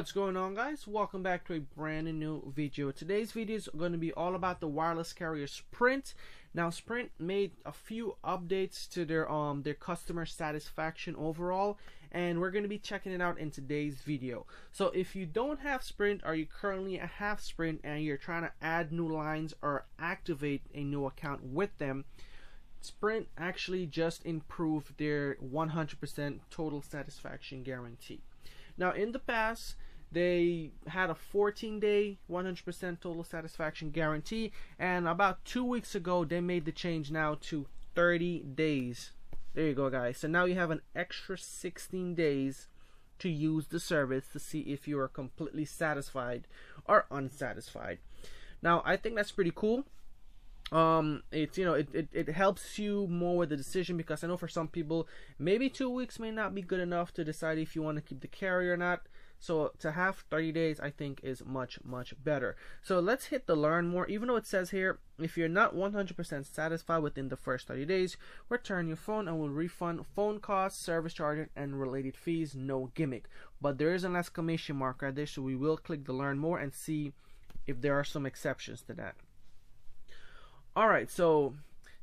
What's going on, guys? Welcome back to a brand new video. Today's video is going to be all about the wireless carrier Sprint. Now, Sprint made a few updates to their customer satisfaction overall, and we're going to be checking it out in today's video. So if you don't have Sprint, or you currently have Sprint and you're trying to add new lines or activate a new account with them, Sprint actually just improved their 100% total satisfaction guarantee. Now, in the past, they had a 14-day 100% total satisfaction guarantee, and about 2 weeks ago they made the change now to 30 days. There you go, guys. So now you have an extra 16 days to use the service to see if you are completely satisfied or unsatisfied. Now, I think that's pretty cool. It helps you more with the decision, because I know for some people maybe 2 weeks may not be good enough to decide if you want to keep the carrier or not. So to have 30 days, I think, is much better. So let's hit the learn more. Even though it says here, if you're not 100% satisfied within the first 30 days, return your phone and we'll refund phone costs, service charges, and related fees. No gimmick. But there is an exclamation mark right there, so we will click the learn more and see if there are some exceptions to that. Alright, so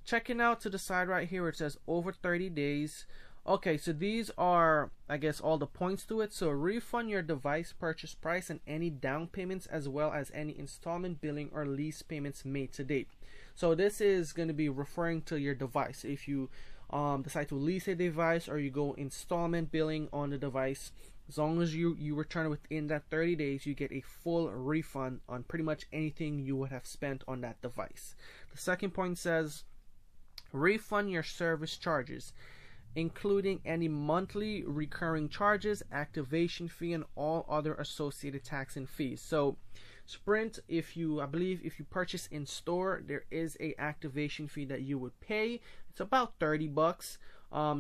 checking out to the side right here, it says over 30 days. Okay, so these are, I guess, all the points to it. So refund your device purchase price and any down payments, as well as any installment billing or lease payments made to date. So this is going to be referring to your device. If you decide to lease a device or you go installment billing on the device, as long as you return within that 30 days, you get a full refund on pretty much anything you would have spent on that device. The second point says refund your service charges, including any monthly recurring charges, activation fee, and all other associated tax and fees. So Sprint, I believe if you purchase in store, there is a activation fee that you would pay. It's about $30.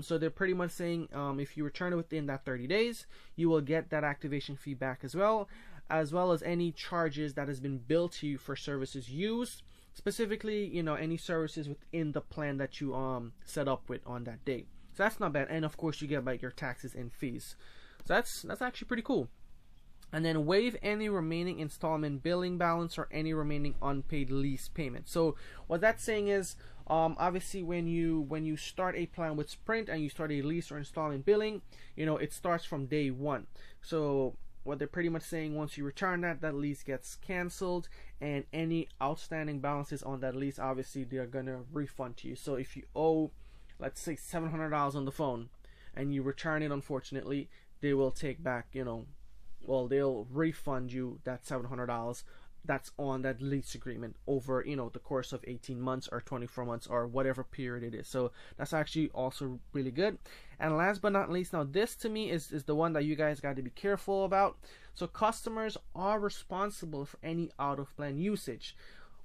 So they're pretty much saying if you return it within that 30 days, you will get that activation fee back as well as any charges that has been billed to you for services used, specifically, any services within the plan that you set up with on that day. So that's not bad, and of course you get like your taxes and fees. So that's actually pretty cool. And then waive any remaining installment billing balance or any remaining unpaid lease payment. So what that's saying is, obviously when you start a plan with Sprint and you start a lease or installment billing, it starts from day one. So what they're pretty much saying, once you return that lease gets canceled, and any outstanding balances on that lease, obviously they're gonna refund to you. So if you owe, let's say, $700 on the phone and you return it, unfortunately, they will take back, they'll refund you that $700 that's on that lease agreement over, the course of 18 months or 24 months or whatever period it is. So that's actually also really good. And last but not least, now this to me is the one that you guys got to be careful about. So customers are responsible for any out-of-plan usage,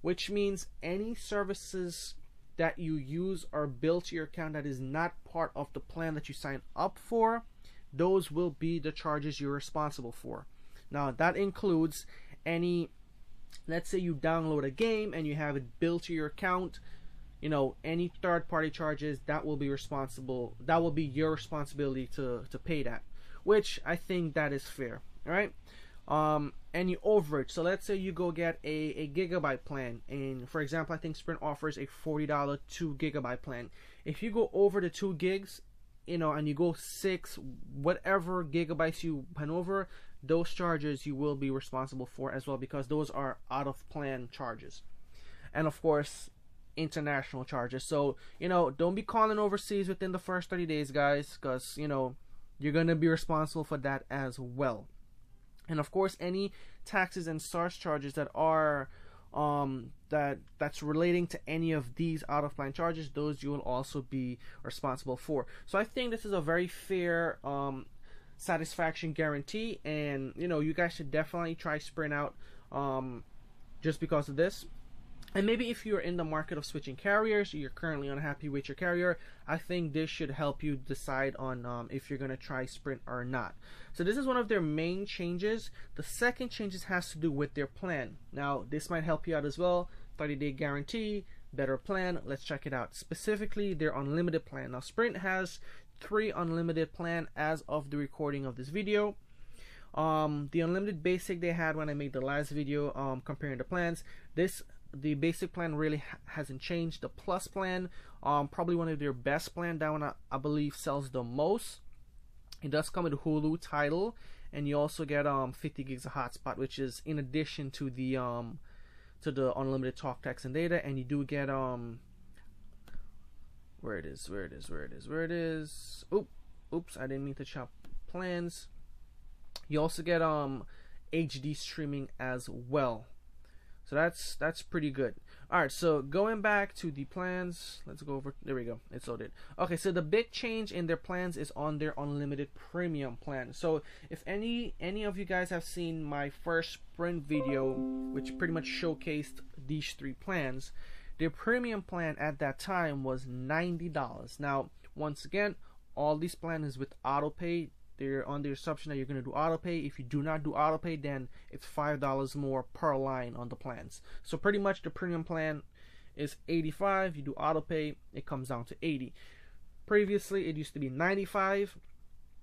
which means any services that you use or bill to your account that is not part of the plan that you sign up for, those will be the charges you're responsible for. Now that includes any, let's say you download a game and you have it billed to your account, any third-party charges, that will be your responsibility to pay that, which I think that is fair. All right. Any overage. So let's say you go get a gigabyte plan, and for example, I think Sprint offers a $40 2 gigabyte plan. If you go over the 2 gigs, and you go 6 whatever gigabytes you went over, those charges you will be responsible for as well, because those are out of plan charges. And of course, international charges. So don't be calling overseas within the first 30 days, guys, because you're gonna be responsible for that as well. And of course, any taxes and SARS charges that are that's relating to any of these out-of-plan charges, those you will also be responsible for. So I think this is a very fair satisfaction guarantee, and you guys should definitely try Sprint out just because of this. And maybe if you're in the market of switching carriers, you're currently unhappy with your carrier, I think this should help you decide on if you're going to try Sprint or not. So this is one of their main changes. The second changes has to do with their plan. Now, this might help you out as well. 30-day guarantee, better plan. Let's check it out. Specifically, their unlimited plan. Now, Sprint has 3 unlimited plan as of the recording of this video. The unlimited basic they had when I made the last video comparing the plans, the basic plan really hasn't changed. The plus plan, probably one of their best plan. That one I believe sells the most. It does come with Hulu, Tidal, and you also get 50 gigs of hotspot, which is in addition to the unlimited talk, text, and data. And you do get where it is. Oops, I didn't mean to chop plans. You also get HD streaming as well. So that's pretty good. Alright, so going back to the plans, let's go over, there we go, it's loaded. Okay, so the big change in their plans is on their unlimited premium plan. So if any of you guys have seen my first sprint video, which pretty much showcased these three plans, their premium plan at that time was $90. Now, once again, all these plans is with auto pay. They're on the assumption that you're going to do auto pay. If you do not do auto pay, then it's $5 more per line on the plans. So pretty much the premium plan is $85. You do auto pay, it comes down to $80. Previously, it used to be $95.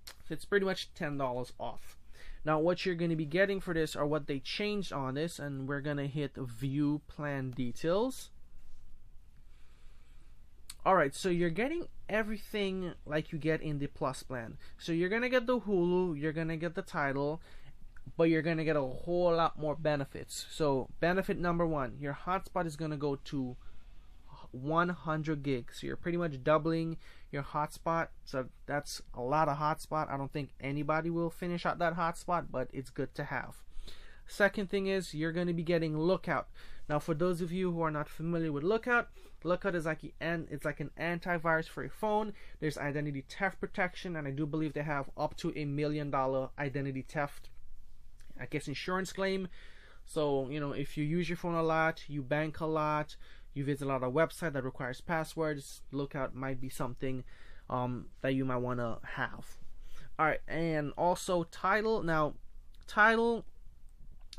So it's pretty much $10 off. Now, what you're going to be getting for this, or what they changed on this, and we're going to hit view plan details. Alright, so you're getting everything like you get in the plus plan. So you're going to get the Hulu, you're going to get the Tidal, but you're going to get a whole lot more benefits. So benefit number one, your hotspot is going to go to 100 gigs. So you're pretty much doubling your hotspot. So that's a lot of hotspot. I don't think anybody will finish out that hotspot, but it's good to have. Second thing is you're going to be getting Lookout. Now, for those of you who are not familiar with Lookout is like an antivirus for your phone. There's identity theft protection, and I do believe they have up to $1 million identity theft, I guess, insurance claim. So, you know, if you use your phone a lot, you bank a lot, you visit a lot of websites that requires passwords, Lookout might be something that you might want to have. All right, and also Tidal.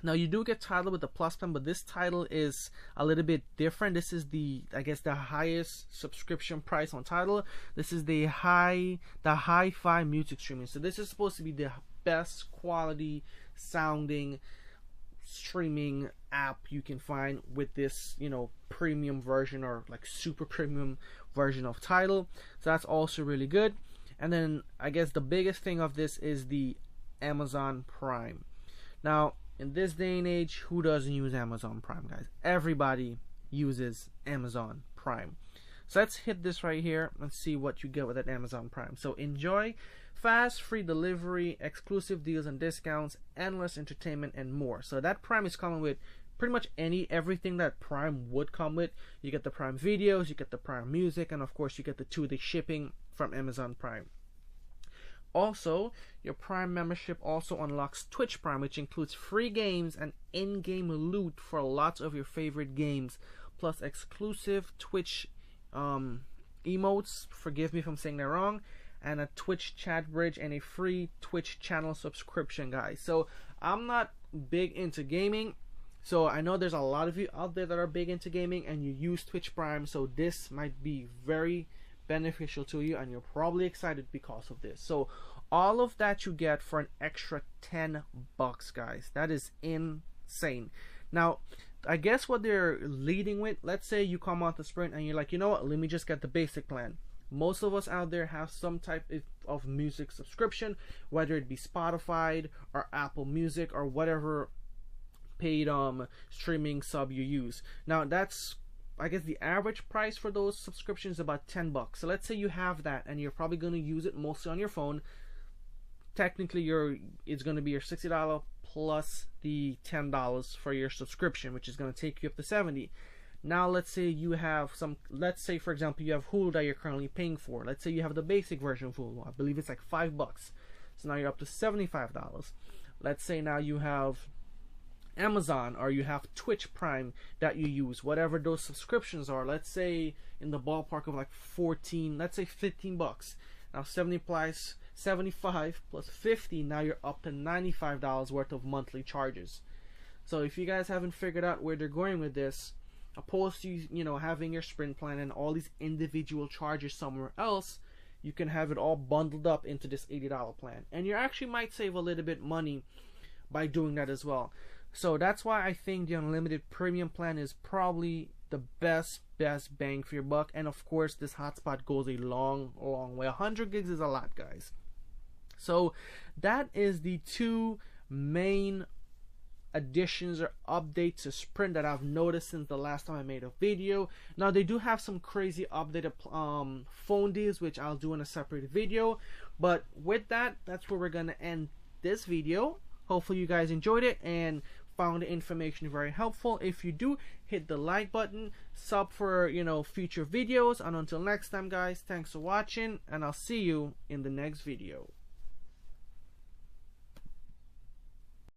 Now you do get Tidal with the plus plan, but this Tidal is a little bit different. This is I guess the highest subscription price on Tidal. This is the hi-fi music streaming. So this is supposed to be the best quality sounding streaming app you can find with this, you know, premium version, or like super premium version of Tidal. So that's also really good. And then I guess the biggest thing of this is the Amazon Prime. Now, in this day and age, who doesn't use Amazon Prime, guys? Everybody uses Amazon Prime. So let's hit this right here and see what you get with that Amazon Prime. So enjoy fast, free delivery, exclusive deals and discounts, endless entertainment, and more. So that Prime is coming with pretty much everything that Prime would come with. You get the Prime videos, you get the Prime music, and of course you get the 2-day shipping from Amazon Prime. Also, your Prime membership also unlocks Twitch Prime, which includes free games and in-game loot for lots of your favorite games, plus exclusive Twitch emotes, forgive me if I'm saying that wrong, and a Twitch chat bridge, and a free Twitch channel subscription, guys. So I'm not big into gaming, so I know there's a lot of you out there that are big into gaming and you use Twitch Prime, so this might be very beneficial to you, and you're probably excited because of this. So all of that you get for an extra $10, guys. That is insane. Now, I guess what they're leading with, let's say you come on to Sprint and you're like, you know what, let me just get the basic plan. Most of us out there have some type of music subscription, whether it be Spotify or Apple Music or whatever paid streaming sub you use. Now that's, I guess, the average price for those subscriptions is about $10. So let's say you have that and you're probably going to use it mostly on your phone. Technically, it's going to be your $60 plus the $10 for your subscription, which is going to take you up to $70. Now let's say you have let's say for example you have Hulu that you're currently paying for. Let's say you have the basic version of Hulu. I believe it's like $5. So now you're up to $75. Let's say now you have Amazon, or you have Twitch Prime that you use, whatever those subscriptions are. Let's say in the ballpark of like 14, let's say $15. Now 75 plus 50, now you're up to $95 worth of monthly charges. So if you guys haven't figured out where they're going with this, opposed to, you know, having your Sprint plan and all these individual charges somewhere else, you can have it all bundled up into this $80 plan, and you actually might save a little bit money by doing that as well. So that's why I think the unlimited premium plan is probably the best bang for your buck. And of course, this hotspot goes a long way. 100 gigs is a lot, guys. So that is the two main additions or updates to Sprint that I've noticed since the last time I made a video. Now they do have some crazy updated phone deals, which I'll do in a separate video. But with that, that's where we're gonna end this video. Hopefully you guys enjoyed it and found the information very helpful. If you do, hit the like button, sub for future videos, and until next time, guys, thanks for watching, and I'll see you in the next video.